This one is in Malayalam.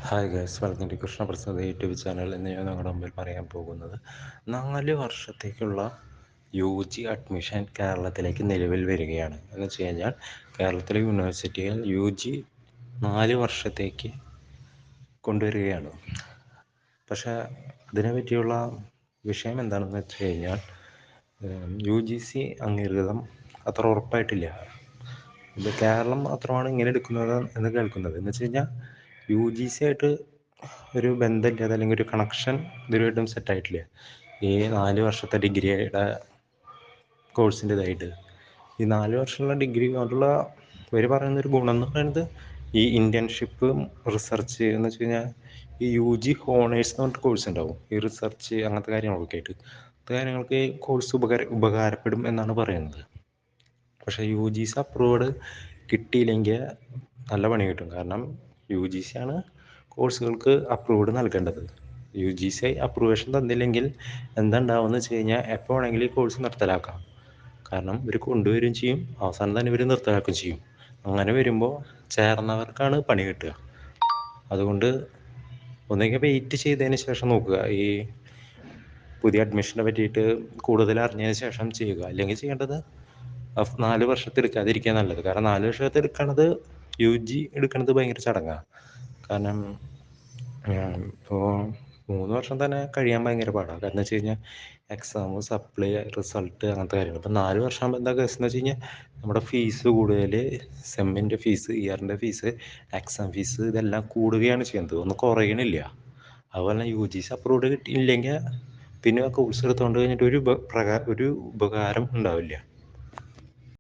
Hi guys, welcome to Krishnaprasad YouTube channel. എന്ന് ഞാൻ നിങ്ങളുടെ മുമ്പിൽ പറയാൻ പോകുന്നത് 4 വർഷത്തേക്കുള്ള UG അഡ്മിഷൻ കേരളത്തിലേക്ക് നിലവിൽ വരികയാണ്. എന്ന് വെച്ച് കഴിഞ്ഞാൽ കേരളത്തിലെ യൂണിവേഴ്സിറ്റികൾ UG 4 വർഷത്തേക്ക് കൊണ്ടുവരികയാണ്. പക്ഷേ അതിനെ പറ്റിയുള്ള വിഷയം എന്താണെന്ന് വെച്ച് കഴിഞ്ഞാൽ UGC അംഗീകൃതം അത്ര ഉറപ്പായിട്ടില്ല. ഇത് കേരളം മാത്രമാണ് ഇങ്ങനെ എടുക്കുന്നത് എന്ന് കേൾക്കുന്നത്. എന്ന് വെച്ച് കഴിഞ്ഞാൽ UGC ആയിട്ട് ഒരു ബന്ധമില്ലാതെ അല്ലെങ്കിൽ ഒരു കണക്ഷൻ ഇതുവരെയായിട്ടും സെറ്റായിട്ടില്ല. ഈ 4 വർഷത്തെ ഡിഗ്രിയുടെ കോഴ്സിൻ്റെതായിട്ട് ഈ 4 വർഷമുള്ള ഡിഗ്രി കൊണ്ടുള്ള ഇവർ പറയുന്നൊരു ഗുണം എന്ന് പറയുന്നത് ഈ ഇൻറ്റേൺഷിപ്പും റിസർച്ച് എന്ന് വെച്ച് കഴിഞ്ഞാൽ ഈ UG ഹോണേഴ്സ് എന്ന് പറഞ്ഞിട്ട് കോഴ്സ് ഉണ്ടാവും. ഈ റിസർച്ച് അങ്ങനത്തെ കാര്യങ്ങളൊക്കെ ആയിട്ട് കാര്യങ്ങൾക്ക് ഈ കോഴ്സ് ഉപകാരപ്പെടും എന്നാണ് പറയുന്നത്. പക്ഷേ UGC അപ്രൂവ്ഡ് കിട്ടിയില്ലെങ്കിൽ നല്ല പണി കിട്ടും. കാരണം UGC ആണ് കോഴ്സുകൾക്ക് അപ്രൂവ്ഡ് നൽകേണ്ടത്. UGC അപ്രൂവേഷൻ തന്നില്ലെങ്കിൽ എന്താ ഉണ്ടാവുമെന്ന് വെച്ച് കഴിഞ്ഞാൽ എപ്പോൾ വേണമെങ്കിലും ഈ കോഴ്സ് നിർത്തലാക്കാം. കാരണം ഇവർ കൊണ്ടുവരികയും ചെയ്യും, അവസാനം തന്നെ ഇവർ നിർത്തലാക്കുകയും ചെയ്യും. അങ്ങനെ വരുമ്പോൾ ചേർന്നവർക്കാണ് പണി കിട്ടുക. അതുകൊണ്ട് ഒന്നുകിൽ വെയിറ്റ് ചെയ്തതിന് ശേഷം നോക്കുക, ഈ പുതിയ അഡ്മിഷനെ പറ്റിയിട്ട് കൂടുതൽ അറിഞ്ഞതിന് ശേഷം ചെയ്യുക. അല്ലെങ്കിൽ ചെയ്യേണ്ടത് 4 വർഷത്തെ എടുക്കാതിരിക്കുക നല്ലത്. കാരണം 4 വർഷത്തെ എടുക്കണത് UG എടുക്കണത് ഭയങ്കര ചടങ്ങാണ്. കാരണം ഇപ്പോൾ 3 വർഷം തന്നെ കഴിയാൻ ഭയങ്കര പാടാണ്. കാരണം വെച്ച് കഴിഞ്ഞാൽ എക്സാം, സപ്ലൈ, റിസൾട്ട് അങ്ങനത്തെ കാര്യങ്ങൾ. ഇപ്പം 4 വർഷമാകുമ്പോൾ എന്താ കേസ് എന്ന് വെച്ച് കഴിഞ്ഞാൽ നമ്മുടെ ഫീസ് കൂടുതൽ, സെമ്മിൻ്റെ ഫീസ്, ഇയറിൻ്റെ ഫീസ്, എക്സാം ഫീസ് ഇതെല്ലാം കൂടുകയാണ് ചെയ്യുന്നത്, ഒന്നും കുറയണില്ല. അതുപോലെ തന്നെ UGC അപ്രൂവ്ഡ് കിട്ടിയില്ലെങ്കിൽ പിന്നെ ആ കോഴ്സ് എടുത്തുകൊണ്ട് കഴിഞ്ഞിട്ട് ഒരു ഉപകാരം ഉണ്ടാവില്ല.